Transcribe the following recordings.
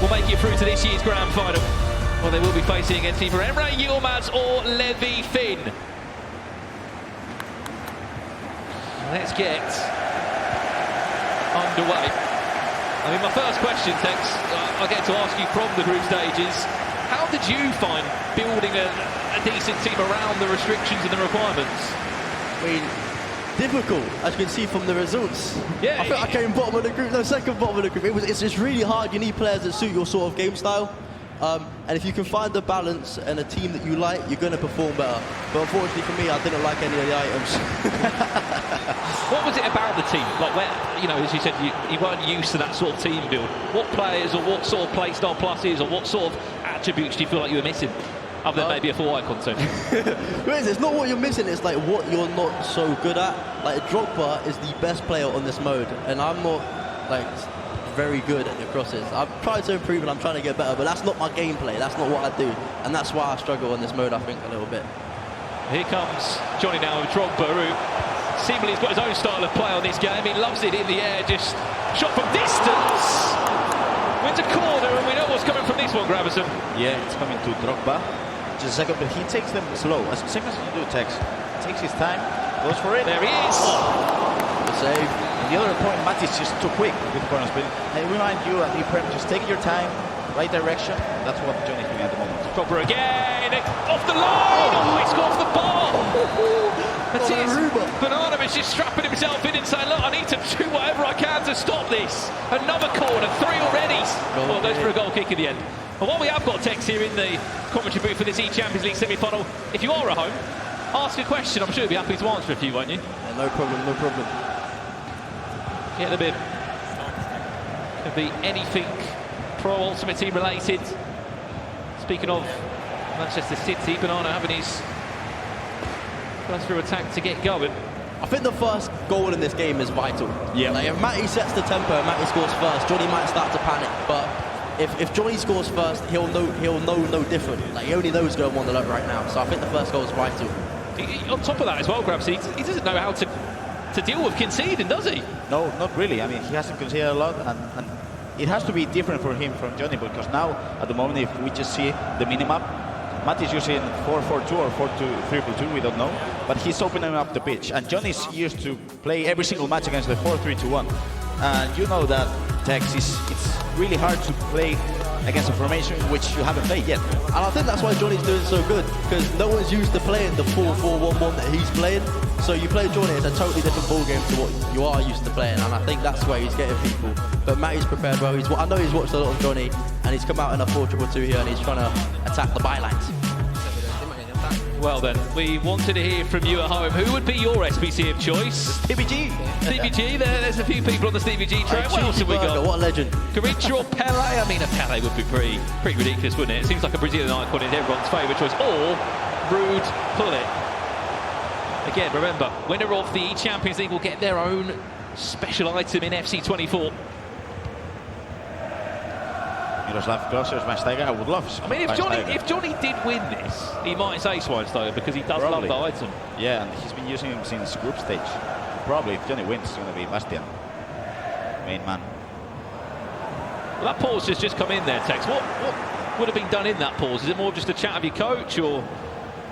will make it through to this year's grand final. Well, they will be facing against either Emre Yilmaz or Levi Finn. Let's get underway. I mean, my first question, Tex, I get to ask you from the group stages. How did you find building a decent team around the restrictions and the requirements? I mean, difficult, as you can see from the results. Yeah, I think I came bottom of the group, no, second bottom of the group. It's really hard. You need players that suit your sort of game style. And if you can find the balance and a team that you like, you're going to perform better. But unfortunately for me, I didn't like any of the items. What was it about the team? Like, where, you know, as you said, you weren't used to that sort of team build. What players or what sort of play style pluses or what sort of attributes do you feel like you were missing? Other than maybe a full icon too. It's not what you're missing, it's like what you're not so good at. Like, Drogba is the best player on this mode, and I'm not like very good at the crosses. I've tried to improve and I'm trying to get better, but that's not my gameplay, that's not what I do. And that's why I struggle on this mode, I think, a little bit. Here comes Jonny now with Drogba, who seemingly has got his own style of play on this game. He loves it in the air, just shot from distance. Wins a corner, and we know what's coming from this one, Gravison. Yeah, it's coming to Drogba. Just a second, but he takes them slow. As same as you do, Tex. Takes his time, goes for it. There he is. Good save. And the other point, Matt is just too quick with the corner spin. I remind you, at the Prem, just take your time, right direction. That's what Jonny is doing at the moment. Drogba again, off the line. Oh, it's got off the bar. That's it. Bonnano is just strapping himself in and saying, look, I need to do whatever I can to stop this. Another corner, 3 already. Well, goes for a goal kick in the end. But what we have got, Tex, here in the commentary booth for this eChampionsLeague semi-final, if you are at home, ask a question. I'm sure you'll be happy to answer a few, won't you? Yeah, no problem, no problem. Get a bit. Could be anything Pro Ultimate Team related. Speaking of Manchester City, Bonnano having his first through attack to get going. I think the first goal in this game is vital. Yeah. Like, if Matty sets the tempo and Matty scores first, Jonny might start to panic. But if Jonny scores first, he'll know no different. Like, he only knows going 1-0 right now. So I think the first goal is vital. On top of that as well, Grabs, he doesn't know how to deal with conceding, does he? No, not really. I mean, he hasn't conceded a lot, and it has to be different for him from Jonny, because now, at the moment, if we just see the minimap, Matt is using 4-4-2 or 4-2-3-2, we don't know, but he's opening up the pitch. And Johnny's used to play every single match against the 4-3-2-1. And you know that, Tex, it's really hard to play against a formation which you haven't played yet. And I think that's why Jonny's doing so good, because no one's used to playing the 4-4-1-1 that he's playing. So you play Jonny, it's a totally different ball game to what you are used to playing, and I think that's where he's getting people. But Matty's prepared well. I know he's watched a lot of Jonny, and he's come out in a 4-2-2 here, and he's trying to attack the bylines. Well then, we wanted to hear from you at home. Who would be your SBC of choice? Stevie G. Stevie G, there's a few people on the Stevie G train. What else have we got? What a legend. Garrincha or Pele? I mean, a Pele would be pretty ridiculous, wouldn't it? It seems like a Brazilian icon is everyone's favourite choice. Or Rude Pullet. Again, remember, winner of the eChampionsLeague will get their own special item in FC24. Miroslav Klose, Schweinsteiger, I would love. I mean, if Jonny did win this, he might say Schweinsteiger because he does love the item. Yeah, and he's been using him since group stage. Probably, if Jonny wins, it's going to be Bastian, main man. Well, that pause has just come in there, Tex. What would have been done in that pause? Is it more just a chat of your coach, or...?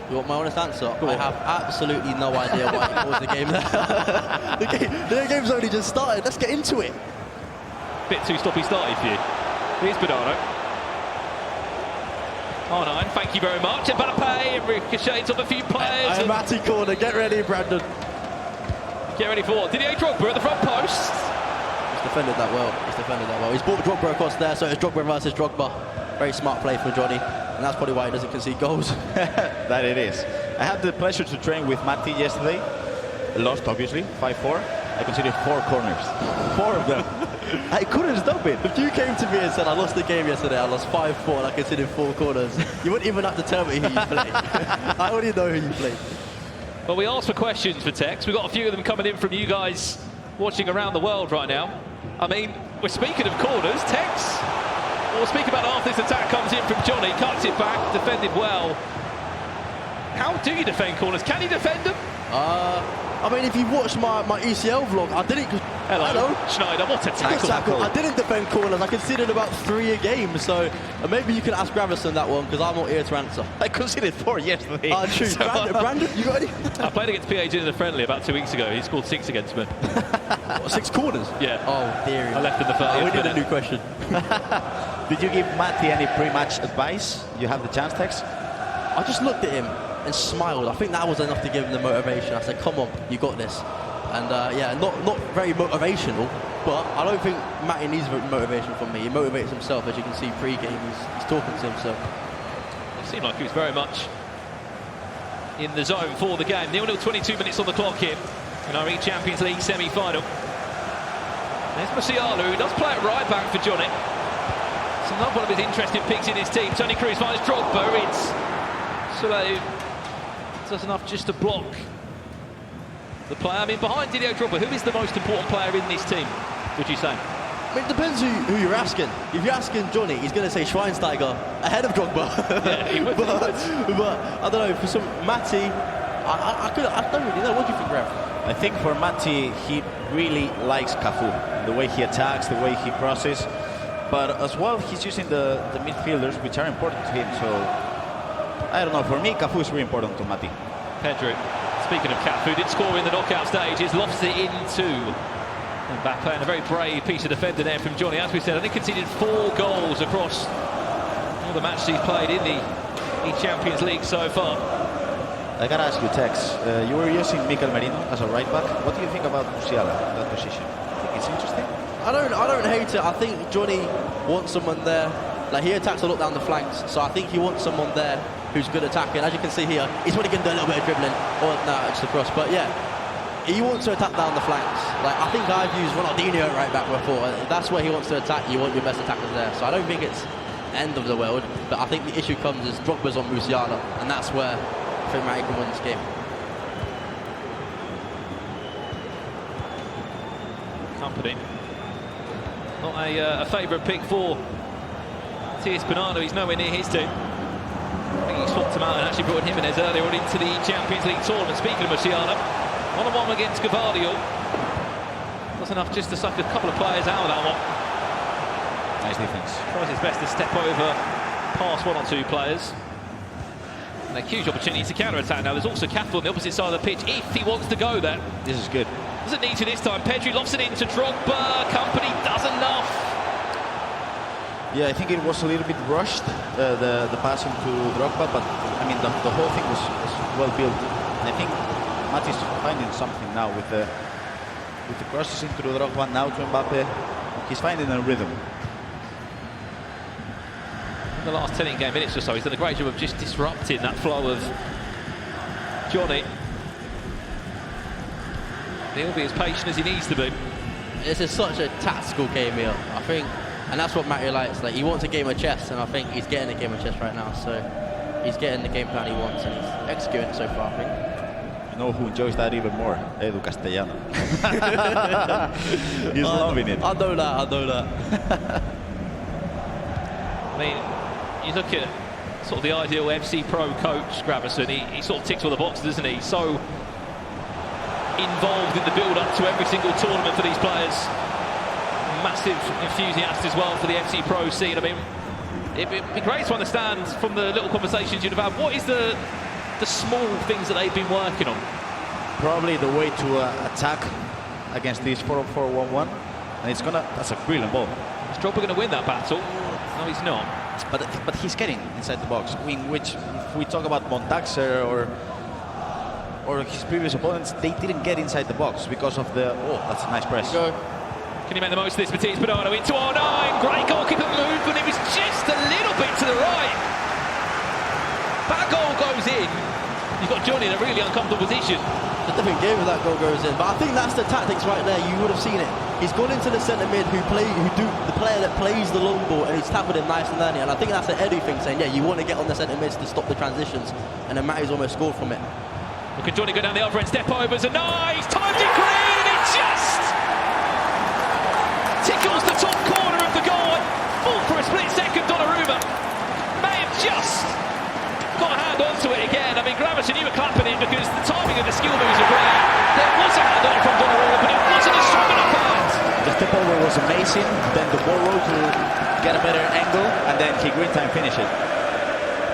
You want my honest answer? I have absolutely no idea why he paused the game there. the game's only just started. Let's get into it. Bit too stoppy-starty for you. Here's Bonnano. R9, thank you very much. Mbappe ricochets off a few players. And Matty corner. Get ready, Brandon. Get ready for what? Didier Drogba at the front post. He's defended that well. He's brought Drogba across there, so it's Drogba versus Drogba. Very smart play for Jonny. And that's probably why he doesn't concede goals. That it is. I had the pleasure to train with Matty yesterday. Lost, obviously, 5-4. I conceded 4 corners. 4 of them. I couldn't stop it. If you came to me and said, I lost the game yesterday, I lost 5-4 and I conceded 4 corners, you wouldn't even have to tell me who you played. I already know who you played. Well, we asked for questions for Tex. We've got a few of them coming in from you guys watching around the world right now. I mean, we're speaking of corners. Tex, we'll speak about after this attack comes in from Jonny, cuts it back, defended well. How do you defend corners? Can you defend them? I mean, if you watched my ECL vlog, I didn't. Hello. Schneider, what a tackle. I didn't defend corners. I conceded about 3 a game. So maybe you can ask Gravison that one because I'm not here to answer. I conceded 4 yesterday. True. So, Brandon, you got any? I played against PAG in a friendly about 2 weeks ago. He scored 6 against me. What, 6 corners? Yeah. Oh, dear. I left in the 30th We need a minute. new question. did you give Matty any pre-match advice? You have the chance, Tex? I just looked at him and smiled. I think that was enough to give him the motivation. I said, come on, you got this. And yeah, not very motivational, but I don't think Matty needs motivation from me. He motivates himself, as you can see pre-game. He's talking to himself. It seemed like he was very much in the zone for the game. 0-0, 22 minutes on the clock here in our Champions League semi-final. There's Musiala, who does play at right back for Jonny. It's another one of his interesting picks in his team. Tony Cruz finds Drogba. It's Soleil does enough just to block the player. I mean, behind Didier Drogba, who is the most important player in this team, would you say? I mean, it depends who you're asking. If you're asking Jonny, he's going to say Schweinsteiger ahead of Drogba. Yeah, he would. but I don't know, for some Matty, I don't really know. What do you think, Rev? I think for Matty, he really likes Cafu. The way he attacks, the way he crosses. But as well, he's using the midfielders, which are important to him. So, I don't know. For me, Cafu is really important to Matty. Pedro, speaking of Cafu, did score in the knockout stages, lofts it into Mbappe, and a very brave piece of defending there from Jonny. As we said, I think conceded 4 goals across all the matches he's played in the eChampions League so far. I gotta ask you, Tex, you were using Mikel Merino as a right back. What do you think about Musiala, that position? I think it's interesting. I don't hate it. I think Jonny wants someone there. Like, he attacks a lot down the flanks, so I think he wants someone there who's good attacking. As you can see here, he's probably going to do a little bit of dribbling. Or no, it's across. But yeah, he wants to attack down the flanks. Like, I think I've used Ronaldinho at right back before. That's where he wants to attack. You want your best attackers there. So I don't think it's end of the world. But I think the issue comes is Drogba's on Musiala, and that's where I think Matty can win this game. Company. Not a favourite pick for Bonnano. He's nowhere near his team. I think he swapped him out and actually brought Jimenez earlier on into the Champions League tournament. Speaking of Musiala, 1-on-1 against Gavardio. That's enough just to suck a couple of players out of that one. Nice defense. Tries his best to step over past 1 or 2 players. And a huge opportunity to counter-attack now. There's also Cafu on the opposite side of the pitch if he wants to go there. This is good. Doesn't need to this time. Pedri lofts it into Drogba. Company does enough. Yeah, I think it was a little bit rushed, the pass into Drogba, but I mean the whole thing was well built. And I think Matt is finding something now with the crosses into Drogba, now to Mbappe. He's finding a rhythm. In the last 10 in-game minutes or so, he's done a great job of just disrupting that flow of Jonny. He'll be as patient as he needs to be. This is such a tactical game here, I think, and that's what Matty likes. Like, he wants a game of chess, and I think he's getting a game of chess right now. So he's getting the game plan he wants, and he's executing it so far, I think. You know who enjoys that even more? Edu Castellano. He's loving it. I know that. I mean, you look at sort of the ideal FC Pro coach, Gravison, he sort of ticks all the boxes, doesn't he? So involved in the build-up to every single tournament for these players. Massive enthusiast as well for the FC Pro scene. I mean, it'd be great to understand from the little conversations you'd have had, what is the small things that they've been working on? Probably the way to attack against this 4-4-1-1, and that's a brilliant ball. Is Drogba going to win that battle? No, he's not. But he's getting inside the box, in which, if we talk about Montaxer or his previous opponents, they didn't get inside the box because of the... Oh, that's a nice press. Can he make the most of this? Bonnano into R9. Great goalkeeper move, but it was just a little bit to the right. That goal goes in. You've got Jonny in a really uncomfortable position. It's a different game if that goal goes in, but I think that's the tactics right there. You would have seen it. He's gone into the centre mid, the player that plays the long ball, and he's tackled him nice and early. And I think that's the Edu thing, saying, yeah, you want to get on the centre mids to stop the transitions, and then Matty's almost scored from it. Look at Jonny go down the other end, step overs, and nice timed it green, and it just tickles the top corner of the goal. Full for a split second, Donnarumma may have just got a hand onto it again. I mean, Gravison, you were clapping it because the timing of the skill moves are great. There was amazing. Then the ball roll to get a better angle, and then he green time finish it.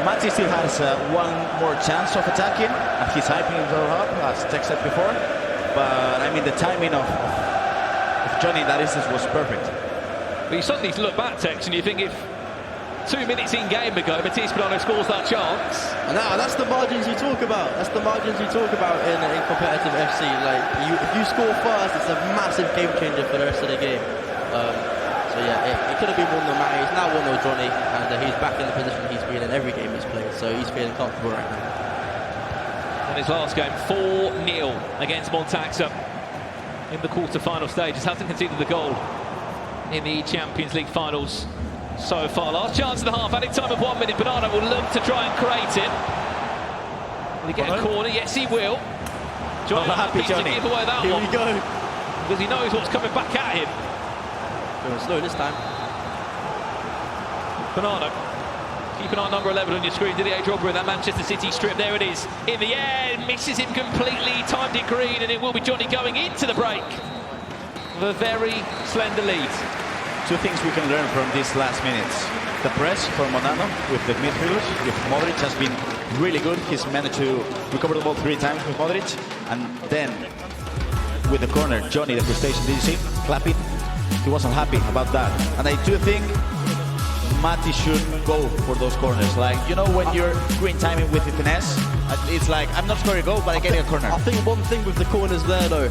Matti still has one more chance of attacking, and he's hyping himself up, as Tech said before. But I mean, the timing of Jonny in that instance was perfect. But you suddenly look back, Tex, and you think if 2 minutes in game ago, Matisse Bonnano scores that chance. And that's the margins you talk about. That's the margins you talk about in competitive FC. Like, if you score first, it's a massive game changer for the rest of the game. So yeah, it could have been 1-0 Matty. It's now 1-0 Jonny, and he's back in the position he's been in every game he's played. So he's feeling comfortable right now. On his last game, 4-0 against Montaxa in the quarter-final stage. Just hasn't conceded the goal in the Champions League finals so far. Last chance of the half, added time of 1 minute. Bonnano will look to try and create it. Will he get a corner? Yes, he will. Jonny, happy Jonny. Give away that Here one. we go. Because he knows what's coming back at him. Going slow this time. Bonnano. Keep an eye on number 11 on your screen. Didier Drogba in that Manchester City strip. There it is. In the air, misses him completely. Timed it green, and it will be Jonny going into the break with a very slender lead. Two things we can learn from these last minutes. The press from Bonnano with the midfielders, with Modric, has been really good. He's managed to recover the ball 3 times with Modric. And then with the corner, Jonny, the frustration, did you see? Clapping. He wasn't happy about that. And I do think Matti should go for those corners. Like, you know, when you're green timing with the finesse, it's like, I'm not scoring a goal, but I'm getting a corner. I think one thing with the corners there, though,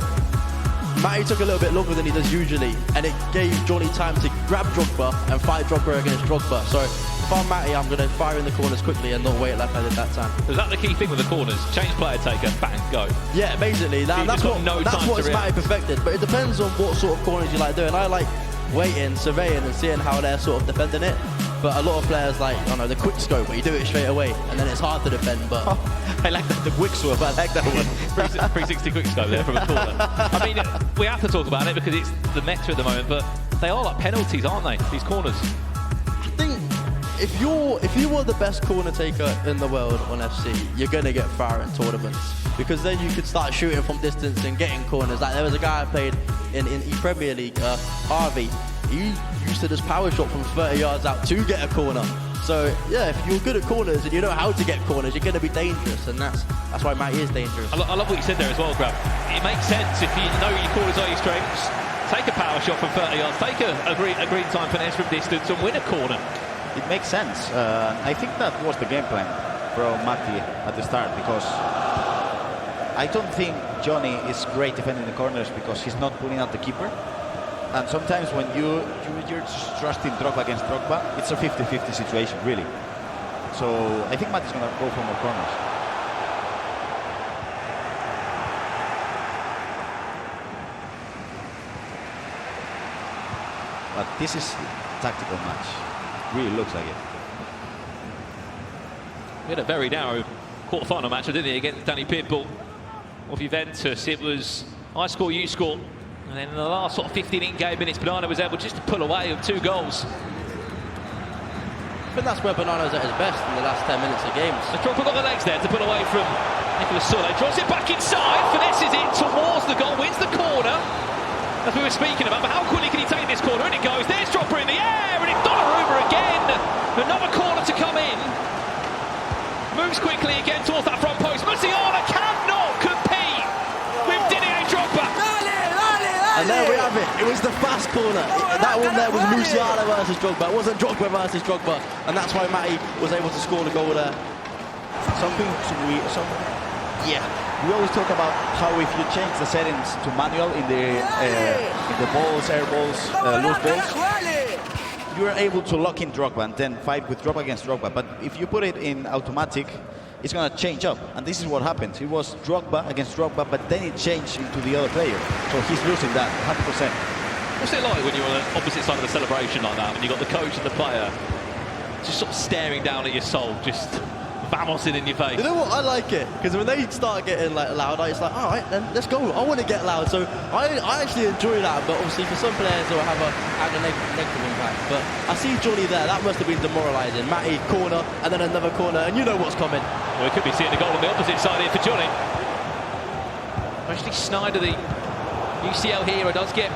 Matty took a little bit longer than he does usually, and it gave Jonny time to grab Drogba and fight Drogba against Drogba. So if I'm Matty, I'm going to fire in the corners quickly and not wait like I did that time. Was that the key thing with the corners? Change player taker, bang, go. Yeah, basically. That's what's Matty perfected. But it depends on what sort of corners you like doing. I like waiting, surveying, and seeing how they're sort of defending it. But a lot of players like, I don't know, the quick scope where you do it straight away and then it's hard to defend. But I like that, the quick scope. I like that one. 360 quick scope there from a corner. I mean, we have to talk about it because it's the meta at the moment, but they are like penalties, aren't they? These corners. I think if you were the best corner taker in the world on FC, you're gonna get far in tournaments because then you could start shooting from distance and getting corners. Like there was a guy I played in ePremier League, Harvey. He used to just power shot from 30 yards out to get a corner. So yeah, if you're good at corners and you know how to get corners, you're going to be dangerous, and that's why Matty is dangerous. I love what you said there as well, Grab. It makes sense if you know your corners are your strengths. Take a power shot from 30 yards, take a green time finesse from distance, and win a corner. It makes sense. I think that was the game plan from Matti at the start, because I don't think Jonny is great defending the corners because he's not pulling out the keeper. And sometimes when you're just trusting Drogba against Drogba, it's a 50-50 situation, really. So I think Matti's going to go for more corners. But this is a tactical match. Really looks like it. We had a very narrow quarter-final match, didn't he, against Danny Pitbull of Juventus. It was I score, you score. And then in the last sort of 15 in-game minutes, Bonnano was able just to pull away with 2 goals. I think that's where Bonnano's at his best in the last 10 minutes of games. The Drogba got the legs there to pull away from Nicolas Soule. Draws it back inside, finesses it towards the goal, wins the corner. As we were speaking about, but how quickly can he take this corner? And it goes, there's Drogba in the air, and it's Donnarumma again. Another corner to come in. Moves quickly again towards that front post. Musiala cannot compete with Didier Drogba. And there we have it. It was the fast corner. That one there was Musiala versus Drogba. It wasn't Drogba versus Drogba. And that's why Matty was able to score the goal there. We always talk about how if you change the settings to manual in the balls, air balls, loose balls, you are able to lock in Drogba and then fight with Drogba against Drogba. But if you put it in automatic, it's going to change up. And this is what happens. It was Drogba against Drogba, but then it changed into the other player. So he's losing that 100%. What's it like when you're on the opposite side of the celebration like that, when you've got the coach and the player just sort of staring down at your soul, just vamosing in your face? You know what? I like it, because when they start getting like loud, it's like, all right, then let's go. I want to get loud. So I actually enjoy that, but obviously for some players it will have a negative impact. But I see Jonny there. That must have been demoralising. Matty, corner, and then another corner, and you know what's coming. Well, we could be seeing a goal on the opposite side here for Jonny. Actually, Snyder, the UCL hero, does get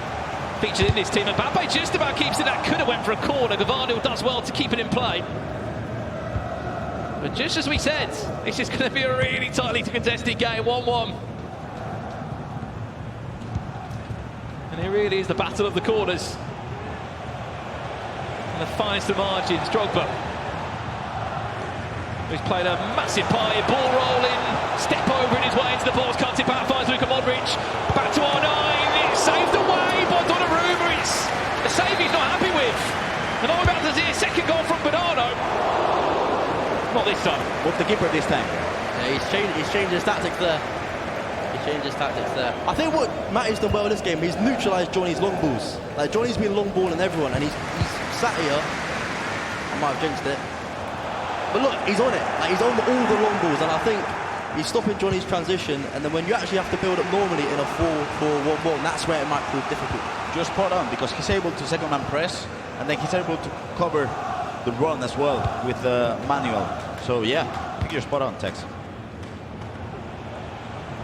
featured in this team. And Mbappe just about keeps it. That could have went for a corner. Gavardo does well to keep it in play. But just as we said, this is going to be a really tightly contested game, 1-1. And it really is the battle of the corners. And the finest of margins, Drogba, who's played a massive pie, ball rolling, step over in his way into the box, cuts it back, finds Luka Modric, back to R9, it's saved away by Donnarumma. It's a save he's not happy with. And I'm about to see a second goal from Bonnano. Not this time. What's the keeper this time? Yeah, he's changed his tactics there. I think what Matty's done well in this game, he's neutralised Jonny's long balls. Like, Jonny's been long balling everyone, and he's sat here. I might have jinxed it. But look, he's on it. Like, he's on all the long balls, and I think he's stopping Jonny's transition. And then when you actually have to build up normally in a 4-4-1-1, that's where it might prove difficult. Just spot on, because he's able to second man press, and then he's able to cover the run as well with the manual. So yeah, I think you're spot on, Tex.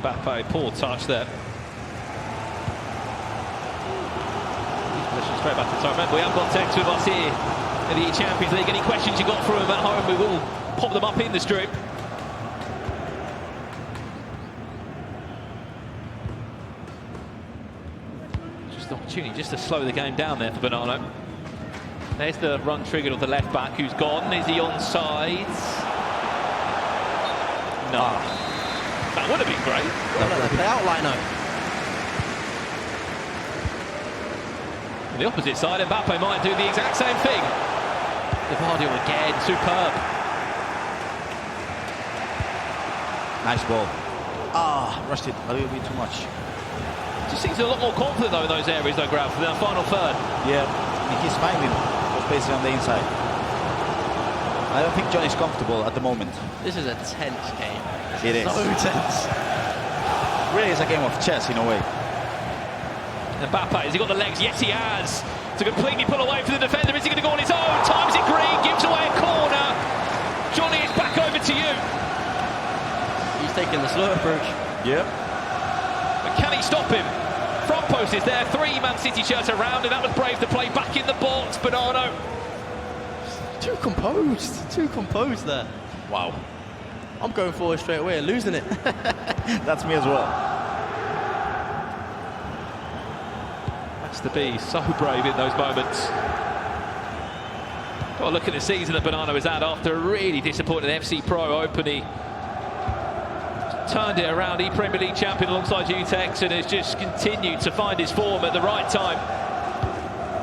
Mbappe, poor touch there. He's straight back to the time. Remember, we have got Tex with us here in the eChampionsLeague. Any questions you got for him at home, we will pop them up in the stream. Just an opportunity just to slow the game down there for Bonnano. There's the run triggered of the left back who's gone. Is he onside? No. That would have been great. Play out line now. On the opposite side, Mbappe might do the exact same thing. Gavardo again, superb. Nice ball. Rushed it a little bit too much. Just seems a lot more confident though in those areas though, Graf, for the final third. Yeah, I mean, he's finding those spaces on the inside. I don't think Jonny's comfortable at the moment. This is a tense game. It is. So tense. Really, it's a game of chess in a way. Mbappe, has he got the legs? Yes, he has. To completely pull away from the defender. Is he going to go on his own? Times it green, gives away a corner. Jonny, it's back over to you. He's taking the slow approach. Yep. But can he stop him? Front post is there. 3 Man City shirts around, and that was brave to play back in the box. Bonnano. Too composed there. Wow. I'm going forward straight away and losing it. That's me as well. Has to be so brave in those moments. Got a look at the season that Bonnano has had after a really disappointing FC Pro Open. He turned it around, Premier League champion alongside you, Tex, and has just continued to find his form at the right time.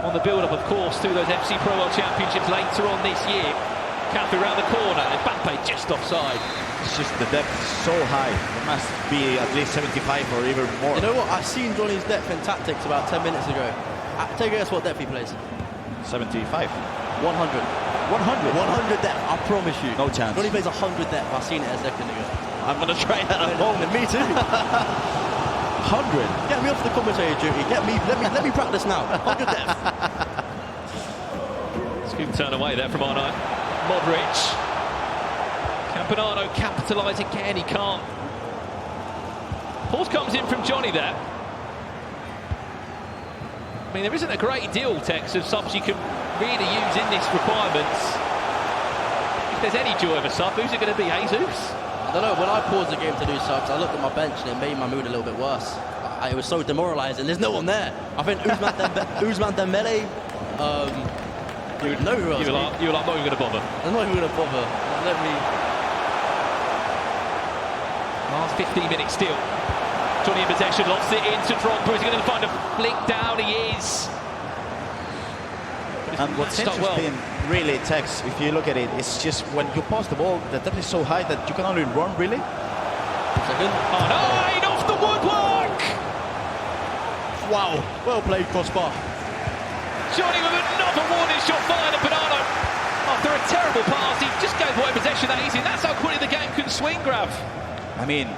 On the build-up, of course, to those FC Pro World Championships later on this year. Cafe around the corner, and Mbappe just offside. It's just the depth is so high. It must be at least 75 or even more. You know what? I've seen Jonny's depth in tactics about 10 minutes ago. Take a guess what depth he plays. 75. 100. 100 depth, I promise you. No chance. Jonny plays 100 depth. I've seen it a second ago. I'm going to try that at home. Me too. 100. Get me off the commentator duty. Let me practice now. 100 depth. Scoop turn away there from R9. Modric. Can Bonnano capitalise again? He can't. Pulse comes in from Jonny there. I mean, there isn't a great deal, Tex, of subs you can really use in this requirements. If there's any joy of a sub, who's it going to be? Jesus? I don't know. When I paused the game to do subs, I looked at my bench and it made my mood a little bit worse. It was so demoralising. There's no one there. I think Ousmane Dembele. You would know who else. You were like, not even going to bother. I'm not even going to bother. Let me. Last 15 minutes still. Jonny in possession, lost it into Drogba. Is he going to find a flick down? He is. And what's interesting, really, Tex, if you look at it, it's just when you pass the ball, the depth is so high that you can only run, really. Second. Oh, no, off the woodwork! Wow, well played, crossbar. Jonny with another warning shot fired at Bonnano. After a terrible pass, he just gave away possession that easy. That's how quickly the game can swing, Grav. I mean,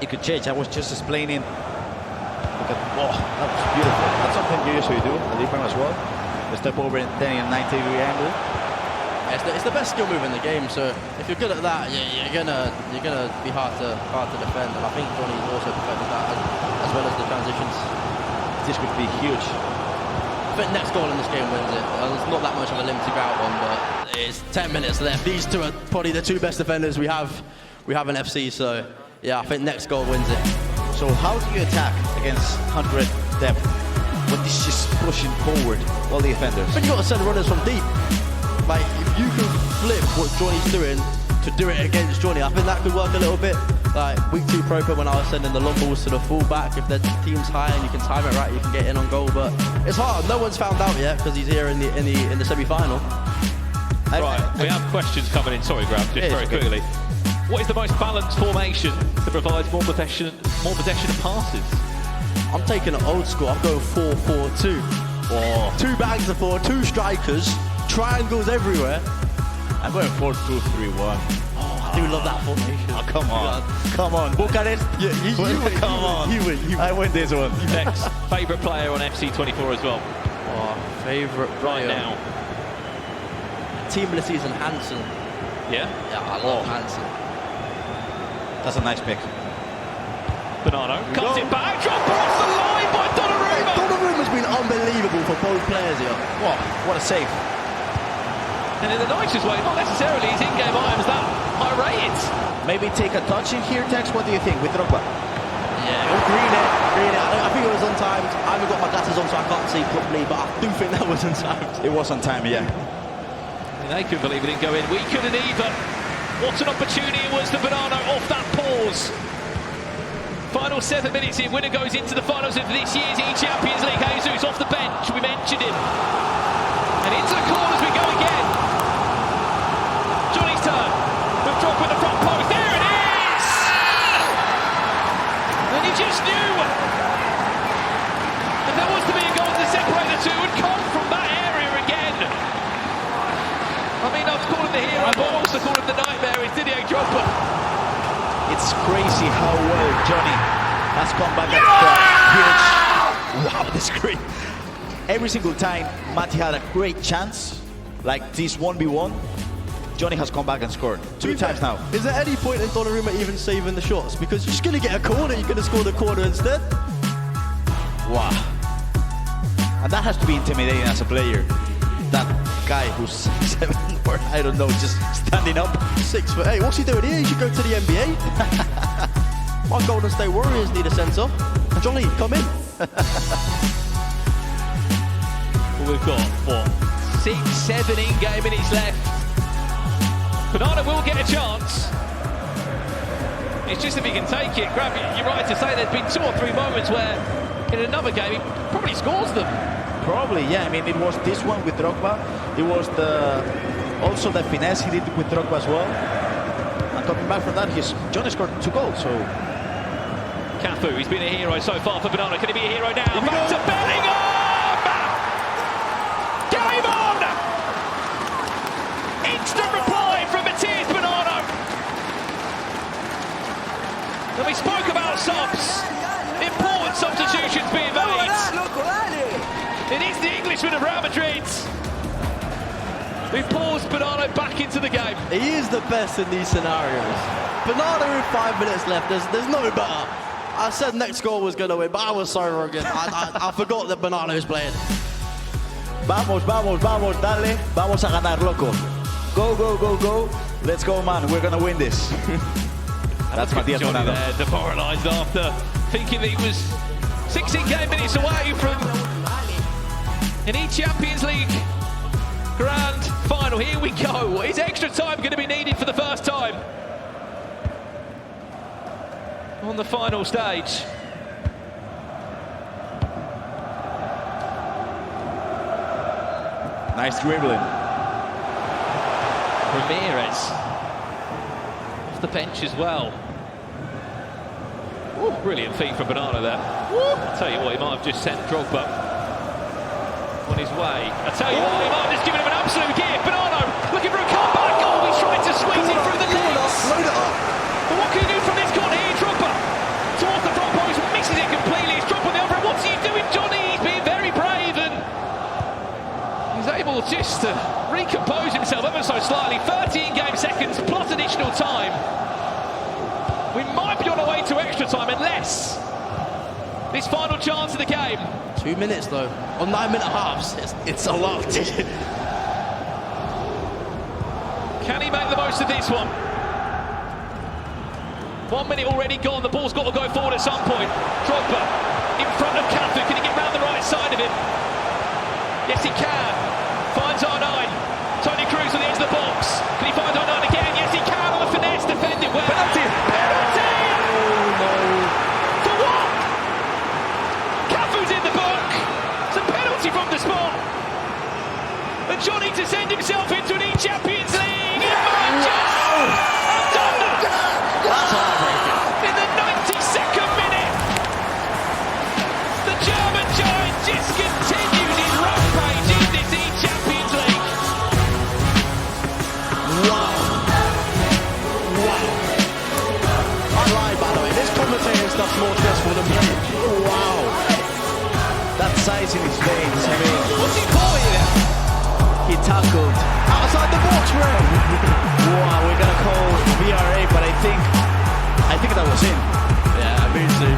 it could change. I was just explaining. Look at, oh, that was beautiful. That's something you usually do at Ibrahim as well. The step over and then in a 90-degree angle. It's the best skill move in the game. So if you're good at that, you're gonna be hard to defend. And I think Jonny's also perfected that as well as the transitions. This could be huge. think next goal in this game wins it. It's not that much of a limb to go out on, but it's 10 minutes left. These two are probably the two best defenders we have in FC, so yeah, I think next goal wins it. So how do you attack against 100 depth when this is just pushing forward all the defenders? But you got to send runners from deep. Like, if you can flip what Jonny's doing to do it against Jonny, I think that could work a little bit. Like week 2 Pro when I was sending the long balls to the fullback, if the team's high and you can time it right, you can get in on goal. But it's hard. No one's found out yet because he's here in the semi-final. Right, we have questions coming in. Sorry, Graham, just very quickly. What is the most balanced formation that provides more possession of passes? I'm taking it old school. I'm going 4-4-2. Oh. 2 bags of 4, 2 strikers, triangles everywhere. I'm going 4-2-3-1. I do love that formation. Oh, come on. Come on. Bucharest. Yeah, Come on. You win. I win this one. Next, favourite player on FC24 as well. Oh, favourite Right player. now. Team of the season, Hansen. Yeah? Yeah, I love Hansen. That's a nice pick. Bonnano cuts it back, drop off the line by Donnarumma. Donnarumma's been unbelievable for both players here. What a save. And in the nicest way, not necessarily his in-game items that high rated. Maybe take a touch in here, Tex. What do you think with Drogba? Yeah, green it. I think it was on time. I haven't got my glasses on, so I can't see properly, but I do think that was on time. It was on time, yeah. They couldn't believe it didn't go in. We couldn't either. What an opportunity it was for Bonnano off that pause. Final 7 minutes here. Winner goes into the finals of this year's eChampionsLeague. Jesus off the bench. We mentioned him. And into the corners we go again. Jonny's turn. The drop with the front post. There it is! And he just knew. If there was to be a goal to separate the two, it would come from that area again. I mean, I've called him the hero, but I also called him the nightmare. It's Didier Drogba. It's crazy how well Jonny has come back at huge. Wow, this is great. Every single time Matti had a great chance, like this 1v1, Jonny has come back and scored 2 times now. Is there any point in Donnarumma even saving the shots? Because you're just going to get a corner, you're going to score the corner instead. Wow. And that has to be intimidating as a player. That guy who's 7 or I don't know, just standing up. 6'8". What's he doing here? He should go to the NBA. My Golden State Warriors need a centre. Jonny, come in. We've got, what, 6-7 in-game minutes left. Bonnano will get a chance. It's just if he can take it. Graham, you're right to say there's been 2 or 3 moments where in another game he probably scores them. Probably, yeah. I mean, it was this one with Drogba. It was also the finesse he did with Drogba as well. And coming back from that, Jonny scored 2 goals. So Cafu, he's been a hero so far for Bonnano. Can he be a hero now? Back to Bellingham! Game on! Instant reply from Matthias Bonnano. And we spoke about subs. Important substitutions being made. It is the Englishman of Real Madrid. We paused Bonnano back into the game. He is the best in these scenarios. Bonnano with 5 minutes left. There's no better. I said next goal was going to win, but I was so arrogant. I forgot that Bonnano is playing. Vamos, vamos, vamos, dale. Vamos a ganar, loco. Go, go, go, go. Let's go, man. We're going to win this. That's Matthias Bonnano. Demoralised after thinking that he was 16 game minutes away from an eChampionsLeague grand final. Here we go. Is extra time going to be needed for the first time on the final stage? Nice dribbling. Ramirez off the bench as well. Ooh, brilliant feat from Bonnano there. I'll tell you what, he might have just sent Drogba on his way. I'll tell you what, he might have just given him an absolute gift. Bonnano looking for a comeback. Oh, he's trying to squeeze it through the legs. Load it up. But what can he do from this corner here? Drogba towards the front post, misses it completely. He's dropping the other end. What's he doing, Jonny? He's being very brave and he's able just to recompose himself ever so slightly. 13 game seconds plus additional time. We might be on our way to extra time unless This final chance of the game. 2 minutes though, on 9-minute halves. It's a lot. Can he make the most of this one? 1 minute already gone. The ball's got to go forward at some point. Drogba in front of Cafu. Can he get round the right side of him? Yes, he can. Finds R9. Tony Cruz on the edge of the box. Can he find R9 again? Yes, he can. On the finesse, defended well. Penalty! Penalty! Oh no. For what? Cafu's in the book. It's a penalty from the spot. And Jonny to send himself into an eChampionsLeague. He might just have done that. That's heartbreaking. In the 92nd minute, the German giant discontinued his rampage in this eChampionsLeague. Wow. I lied, by the way. This commentating stuff's more stressful than playing. Wow. That size in his veins, I mean, What's he for here? he tackled. Outside the box, Ray. Wow, we're gonna call VRA, but I think that was in. Yeah, me too.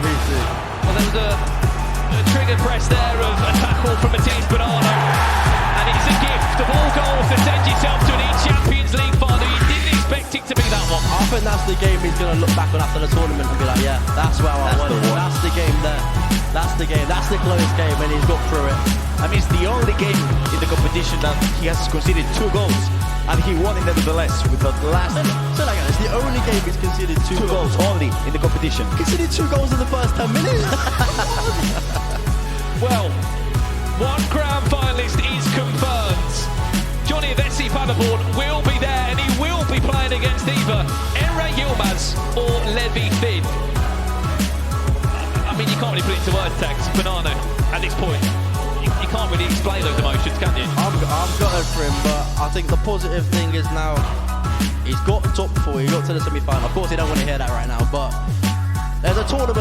Well, there was a trigger press there of a tackle from Bonnano, and it's a gift of all goals to send yourself to an eChampionsLeague final. You didn't expect it to be that one. I think that's the game he's going to look back on after the tournament and be like, yeah, that's where I won it. That's the game there. That's the game. That's the close game, and he's got through it. I mean, it's the only game in the competition that he has conceded 2 goals, and he won it nevertheless with the last So like, it's the only game he's conceded 2 2 goals only in the competition. Conceded 2 goals in the first 10 minutes. Well, one grand finalist is confirmed. Jonny of SC Paderborn will be there, and he will be playing against either Emre Yilmaz or Levi Thin. I mean, you can't really put it into words, Tex. Bonnano, at this point, you can't really explain those emotions, can you? I'm gutted for him, but I think the positive thing is now he's got top 4, he got to the semi-final. Of course, he don't want to hear that right now, but there's a tournament